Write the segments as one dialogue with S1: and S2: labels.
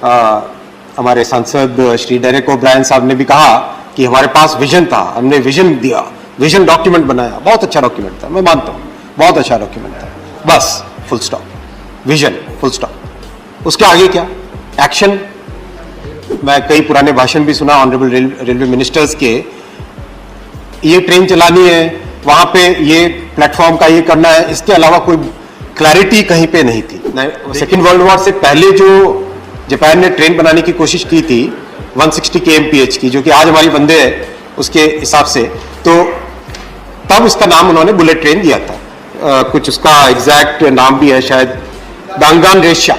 S1: हमारे सांसद Shri Derek O'Brien साहब ने भी कहा कि हमारे पास विजन था, हमने विजन दिया, विजन डॉक्यूमेंट बनाया, बहुत अच्छा डॉक्यूमेंट था, मैं मानता हूँ बहुत अच्छा डॉक्यूमेंट था, बस full stop, vision full stop. उसके आगे क्या एक्शन? मैं कई पुराने भाषण भी सुना ऑनरेबल रेलवे मिनिस्टर्स के, ये ट्रेन चलानी है, वहां पे ये प्लेटफॉर्म का ये करना है, इसके अलावा कोई क्लैरिटी कहीं पे नहीं थी। सेकेंड वर्ल्ड वॉर से पहले जो जापान ने ट्रेन बनाने की कोशिश की थी 160 kmph की, जो कि आज हमारी वंदे है उसके हिसाब से, तो तब उसका नाम उन्होंने बुलेट ट्रेन दिया था। कुछ उसका एग्जैक्ट नाम भी है शायद दांगान रेशा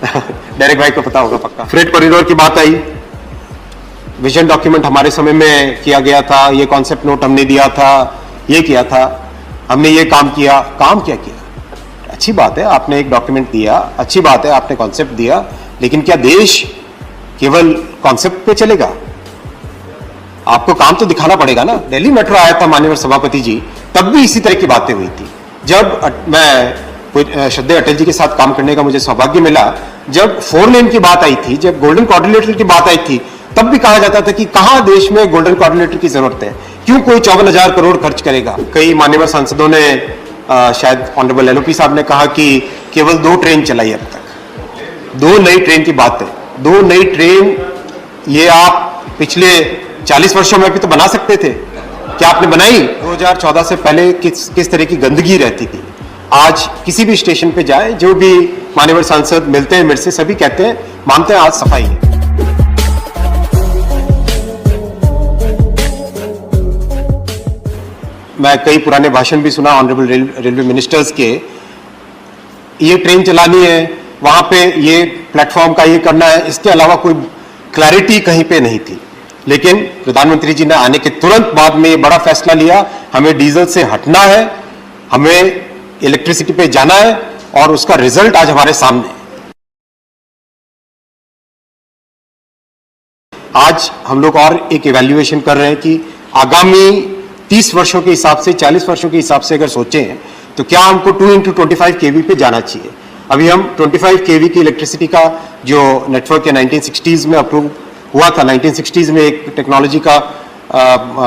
S1: डायरेक्ट भाई को पता होगा पक्का। फ्रेट कॉरिडोर की बात आई, विजन डॉक्यूमेंट हमारे समय में किया गया था, ये कॉन्सेप्ट नोट हमने दिया था, ये किया था, हमने ये काम किया। काम क्या किया? अच्छी बात है आपने एक डॉक्यूमेंट दिया, अच्छी बात है आपने कॉन्सेप्ट दिया, लेकिन क्या देश केवल कॉन्सेप्ट पे चलेगा? आपको काम तो दिखाना पड़ेगा ना। दिल्ली मेट्रो आया था माननीय सभापति जी, तब भी इसी तरह की बातें हुई थी। जब मैं श्रद्धेय अटल जी के साथ काम करने का मुझे सौभाग्य मिला, जब 4 लेन की बात आई थी, जब गोल्डन क्वाड्रिलेटरल की बात आई थी, तब भी कहा जाता था कि कहां देश में गोल्डन क्वाड्रिलेटरल की जरूरत है, क्यों कोई 54,000 करोड़ खर्च करेगा। कई माननीय सांसदों ने शायद ऑनरेबल एलओपी साहब ने कहा कि केवल 2 ट्रेन चलाई अब तक। 2 नई ट्रेन की बात है, 2 नई ट्रेन, ये आप पिछले 40 वर्षों में भी तो बना सकते थे, क्या आपने बनाई? 2014 से पहले किस तरह की गंदगी रहती थी। आज किसी भी स्टेशन पे जाए, जो भी माननीय सांसद मिलते हैं मेरे से, सभी कहते हैं, मानते हैं आज सफाई है। मैं कई पुराने भाषण भी सुना ऑनरेबल रेलवे मिनिस्टर्स के, ये ट्रेन चलानी है, वहां पे ये प्लेटफॉर्म का ये करना है, इसके अलावा कोई क्लैरिटी कहीं पे नहीं थी। लेकिन प्रधानमंत्री जी ने आने के तुरंत बाद में ये बड़ा फैसला लिया, हमें डीजल से हटना है, हमें इलेक्ट्रिसिटी पे जाना है, और उसका रिजल्ट आज हमारे सामने है। आज हम लोग और एक इवैल्यूएशन कर रहे हैं कि आगामी 30 वर्षों के हिसाब से, 40 वर्षों के हिसाब से अगर सोचें तो क्या हमको 2x25 kV पे जाना चाहिए। अभी हम 25 kV की इलेक्ट्रिसिटी का जो नेटवर्क है 1960s में अप्रूव हुआ था, 1960s में एक टेक्नोलॉजी का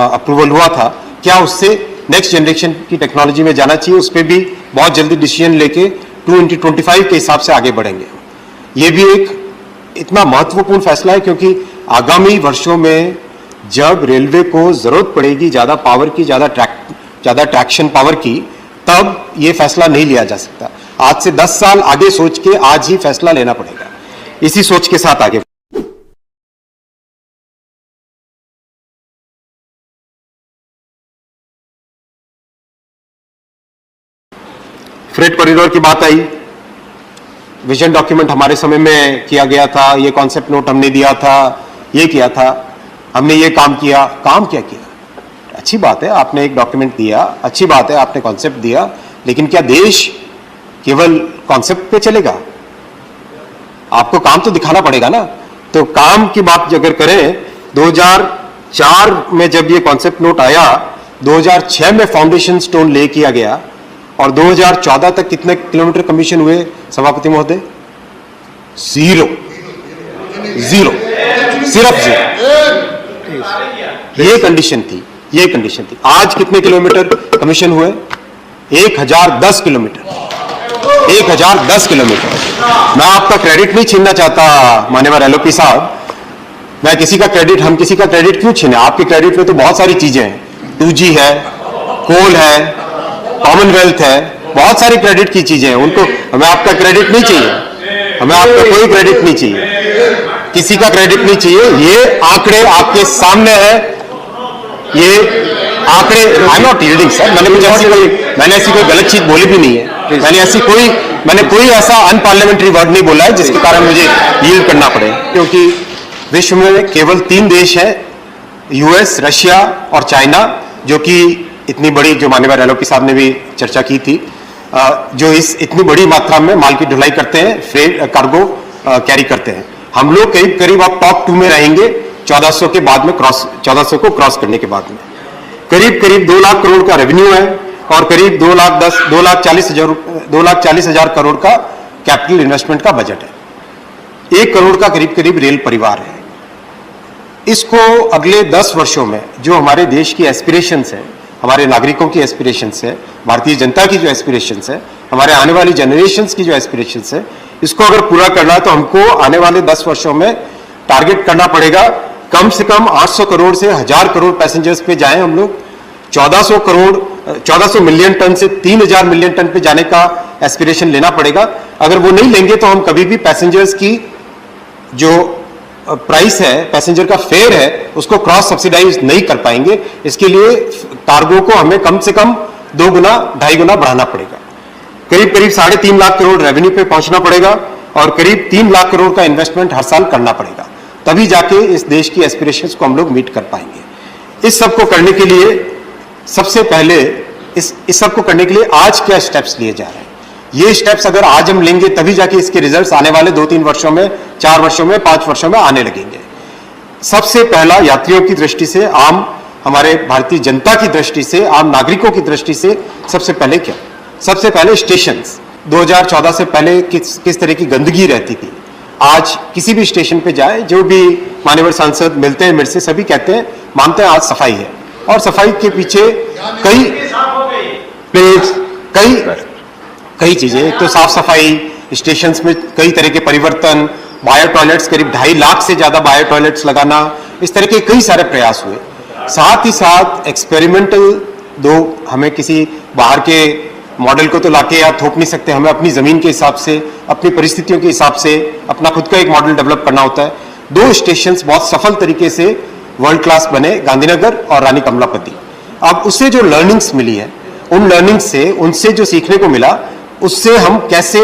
S1: अप्रूवल हुआ था, क्या उससे नेक्स्ट जनरेशन की टेक्नोलॉजी में जाना चाहिए? उस पर भी बहुत जल्दी डिसीजन लेके 2x25 के हिसाब से आगे बढ़ेंगे। ये भी एक इतना महत्वपूर्ण फैसला है, क्योंकि आगामी वर्षों में जब रेलवे को जरूरत पड़ेगी ज्यादा पावर की, ज्यादा ट्रैक्शन पावर की, तब ये फैसला नहीं लिया जा सकता। आज से 10 साल आगे सोच के आज ही फैसला लेना पड़ेगा। इसी सोच के साथ आगे फ्रेट कॉरिडोर की बात आई, विजन डॉक्यूमेंट हमारे समय में किया गया था, ये कॉन्सेप्ट नोट हमने दिया था, ये किया था, हमने ये काम किया। काम क्या किया? अच्छी बात है आपने एक डॉक्यूमेंट दिया, अच्छी बात है आपने कॉन्सेप्ट दिया, लेकिन क्या देश केवल कॉन्सेप्ट पे चलेगा? आपको काम तो दिखाना पड़ेगा ना। तो काम की बात अगर करें, 2004 में जब ये कॉन्सेप्ट नोट आया, 2006 में फाउंडेशन स्टोन ले किया गया, और 2014 तक कितने किलोमीटर कमीशन हुए सभापति महोदय? 0, सिर्फ 0। ये कंडीशन थी, ये कंडीशन थी। आज कितने किलोमीटर कमीशन हुए? 1010 किलोमीटर, 1010 किलोमीटर। मैं आपका क्रेडिट नहीं छीनना चाहता माननीय एलओपी साहब, मैं किसी का क्रेडिट, हम किसी का क्रेडिट क्यों छीने? आपके क्रेडिट में तो बहुत सारी चीजें हैं, 2G है, कोल है, कॉमनवेल्थ है, बहुत सारी क्रेडिट की चीजें हैं, उनको हमें आपका क्रेडिट नहीं चाहिए, हमें आपका कोई क्रेडिट नहीं चाहिए, किसी का क्रेडिट नहीं चाहिए। ये आंकड़े आपके सामने है, ये आंकड़े, I am not yielding sir, मैंने ऐसी कोई गलत चीज बोली भी नहीं है, मैंने कोई ऐसा अनपार्लियामेंट्री वर्ड नहीं बोला है जिसके कारण मुझे यील्ड करना पड़े। क्योंकि विश्व में केवल 3 देश हैं, यूएस, रशिया और चाइना, जो कि इतनी बड़ी, जो माननीय एलओपी साहब ने भी चर्चा की थी, जो इस इतनी बड़ी मात्रा में माल की ढुलाई करते हैं, फ्रेट कार्गो कैरी करते हैं। हम लोग करीब आप टॉप 2 में रहेंगे 1400 के बाद में, 1400 को क्रॉस करने के बाद में। करीब 2 लाख करोड़ का रेवेन्यू है, और करीब 2,40,000 करोड़ का कैपिटल इन्वेस्टमेंट का बजट है। 1 करोड़ का करीब करीब रेल परिवार है। इसको अगले 10 वर्षों में जो हमारे देश की एस्पिरेशंस है, हमारे नागरिकों की एस्पिरेशंस है, भारतीय जनता की जो एस्पिरेशंस है, हमारे आने वाली जनरेशंस की जो एस्पिरेशंस है, इसको अगर पूरा करना है तो हमको आने वाले 10 वर्षों में टारगेट करना पड़ेगा कम से कम 800 करोड़ से 1000 करोड़ पैसेंजर्स पे जाएं हम लोग। 1400 मिलियन टन से 3000 मिलियन टन पे जाने का एस्पिरेशन लेना पड़ेगा। अगर वो नहीं लेंगे तो हम कभी भी पैसेंजर्स की जो प्राइस है, पैसेंजर का फेयर है, उसको क्रॉस सब्सिडाइज नहीं कर पाएंगे। इसके लिए कार्गो को हमें कम से कम 2 गुना 2.5 गुना बढ़ाना पड़ेगा। करीब करीब 3.5 लाख करोड़ रेवेन्यू पे पहुंचना पड़ेगा और करीब 3 लाख करोड़ का इन्वेस्टमेंट हर साल करना पड़ेगा, तभी जाके इस देश की एस्पिरेशंस को हम लोग मीट कर पाएंगे। इस सब को करने के लिए सबसे पहले इस सब को करने के लिए आज क्या स्टेप्स लिए जा रहे हैं, ये स्टेप्स अगर आज हम लेंगे तभी जाके इसके रिजल्ट्स आने वाले 2-3 वर्षों में, 4 वर्षों में, 5 वर्षों में आने लगेंगे। सबसे पहला यात्रियों की दृष्टि से, आम हमारे भारतीय जनता की दृष्टि से, आम नागरिकों की दृष्टि से सबसे पहले क्या? सबसे पहले स्टेशंस। 2014 से पहले किस तरह की गंदगी रहती थी, आज किसी भी स्टेशन पे जाए, जो भी मान्यवर मिलते हैं मेरे से, सभी कहते हैं, मानते हैं आज सफाई है। और सफाई के पीछे कई चीजें, एक तो साफ सफाई, स्टेशंस में कई तरह के परिवर्तन, बायो टॉयलेट्स, करीब 2.5 लाख से ज्यादा बायो टॉयलेट्स लगाना, इस तरह के कई सारे प्रयास हुए। साथ ही साथ एक्सपेरिमेंटल, दो हमें किसी बाहर के मॉडल को तो लाके या थोप नहीं सकते, हमें अपनी जमीन के हिसाब से, अपनी परिस्थितियों के हिसाब से अपना खुद का एक मॉडल डेवलप करना होता है। 2 स्टेशंस बहुत सफल तरीके से वर्ल्ड क्लास बने, गांधीनगर और रानी कमलापति। अब उससे जो लर्निंग्स मिली है, उन लर्निंग्स से, उनसे जो सीखने को मिला, उससे हम कैसे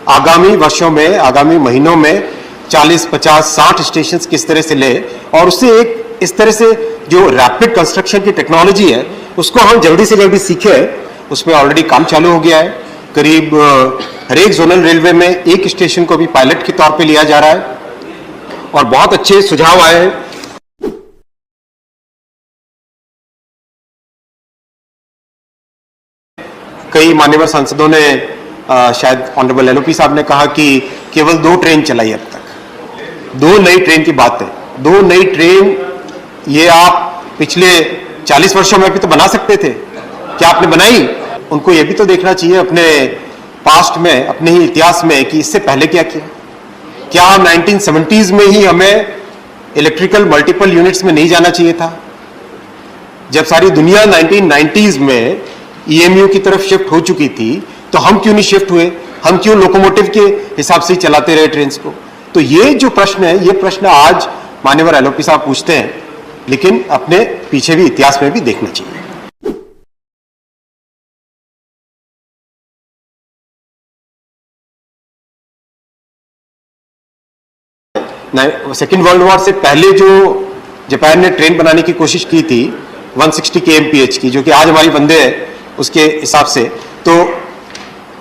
S1: आगामी वर्षों में, आगामी महीनों में 40, 50, 60 स्टेशंस किस तरह से ले, और उससे एक इस तरह से जो रैपिड कंस्ट्रक्शन की टेक्नोलॉजी है उसको हम जल्दी से जल्दी सीखे। उसमें ऑलरेडी काम चालू हो गया है। करीब हर एक जोनल रेलवे में एक स्टेशन को भी पायलट के तौर पे लिया जा रहा है और बहुत अच्छे सुझाव आए हैं। कई मान्यवर सांसदों ने, शायद ऑनरेबल एलओपी साहब ने कहा कि केवल 2 ट्रेन चलाई अब तक। 2 नई ट्रेन की बात है। 2 नई ट्रेन ये आप पिछले 40 वर्षों में भी तो बना सकते थे, क्या आपने बनाई? उनको ये भी तो देखना चाहिए अपने पास्ट में, अपने ही इतिहास में, कि इससे पहले क्या किया। क्या 1970s में ही हमें इलेक्ट्रिकल मल्टीपल यूनिट्स में नहीं जाना चाहिए था? जब सारी दुनिया 1990s में ईएमयू की तरफ शिफ्ट हो चुकी थी, तो हम क्यों नहीं शिफ्ट हुए? हम क्यों लोकोमोटिव के हिसाब से ही चलाते रहे ट्रेन को? तो ये जो प्रश्न है, ये प्रश्न आज मान्यवर एलओपी साहब पूछते हैं, लेकिन अपने पीछे भी इतिहास में भी देखना चाहिए। सेकेंड वर्ल्ड वॉर से पहले जो जापान ने ट्रेन बनाने की कोशिश की थी 160 kmph की, जो कि आज हमारी वंदे है उसके हिसाब से, तो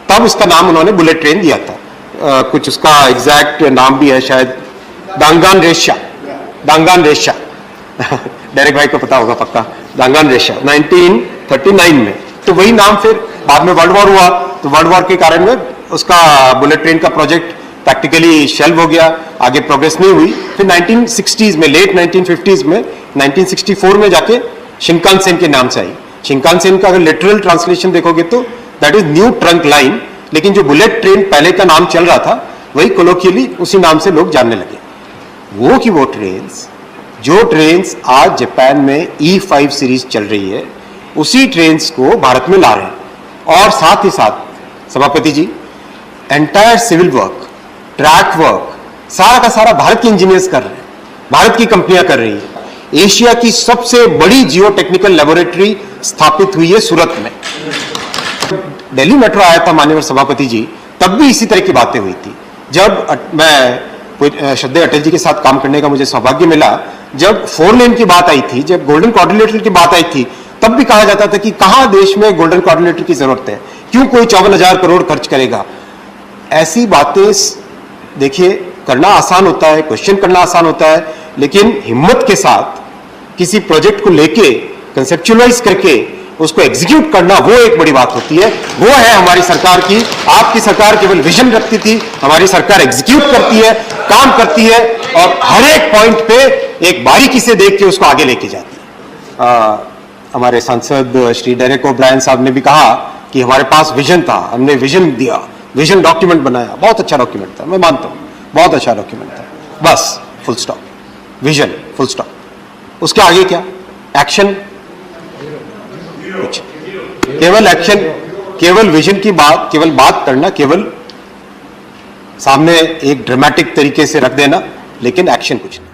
S1: तब उसका नाम उन्होंने बुलेट ट्रेन दिया था। कुछ उसका एग्जैक्ट नाम भी है शायद, दांगान रेशा डायरेक्ट भाई को पता होगा पक्का, दांगान रेशा 1939 में। तो वही नाम फिर बाद में वर्ल्ड वॉर हुआ, तो वर्ल्ड वॉर के कारण में उसका बुलेट ट्रेन का प्रोजेक्ट प्रैक्टिकली शेल्व हो गया, आगे प्रोग्रेस नहीं हुई। फिर 1960s में, लेट 1950s में, 1964 में जाके शिंकानसेन के नाम से आई। शिंकानसेन का अगर लिटरल ट्रांसलेशन देखोगे तो that is new trunk line, लेकिन जो बुलेट ट्रेन पहले का नाम चल रहा था वही कोलोकियली उसी नाम से लोग जानने लगे। वो की वो ट्रेन्स, जो ट्रेन्स आज जापान में E5 सीरीज चल रही है, उसी ट्रेन्स को भारत में ला रहे हैं। और साथ ही साथ सभापति ji, entire civil work, track work, सारा का सारा भारत के इंजीनियर्स कर रहे हैं, भारत की कंपनियां कर रही है। एशिया की सबसे बड़ी जियो टेक्निकल लेबोरेटरी स्थापित हुई है सूरत में। दिल्ली मेट्रो आया था माननीय सभापति जी, तब भी इसी तरह की बातें हुई थी। जब मैं श्रद्धेय अटल जी के साथ काम करने का मुझे सौभाग्य मिला, जब 4 लेन की बात आई थी, जब गोल्डन क्वाड्रिलेटरल की बात आई थी, तब भी कहा जाता था कि कहां देश में गोल्डन क्वाड्रिलेटरल की जरूरत है, क्यों कोई 54,000 करोड़ खर्च करेगा। ऐसी बातें देखिए करना आसान होता है, क्वेश्चन करना आसान होता है, लेकिन हिम्मत के साथ किसी प्रोजेक्ट को लेके कंसेप्चुअलाइज करके उसको एग्जीक्यूट करना, वो एक बड़ी बात होती है। वो है हमारी सरकार की। आपकी सरकार केवल विजन रखती थी, हमारी सरकार एग्जीक्यूट करती है, काम करती है और हर एक पॉइंट पे एक बारीकी से देख के उसको आगे लेके जाती है। हमारे सांसद श्री डेरेक ओब्रायन साहब ने भी कहा कि हमारे पास विजन था, हमने विजन दिया, विजन डॉक्यूमेंट बनाया। बहुत अच्छा डॉक्यूमेंट था, मैं मानता हूं, बहुत अच्छा डॉक्यूमेंट था। बस full stop, vision full stop. उसके आगे क्या? एक्शन कुछ, केवल एक्शन, केवल विजन की बात, केवल बात करना, केवल सामने एक ड्रामेटिक तरीके से रख देना, लेकिन एक्शन कुछ नहीं।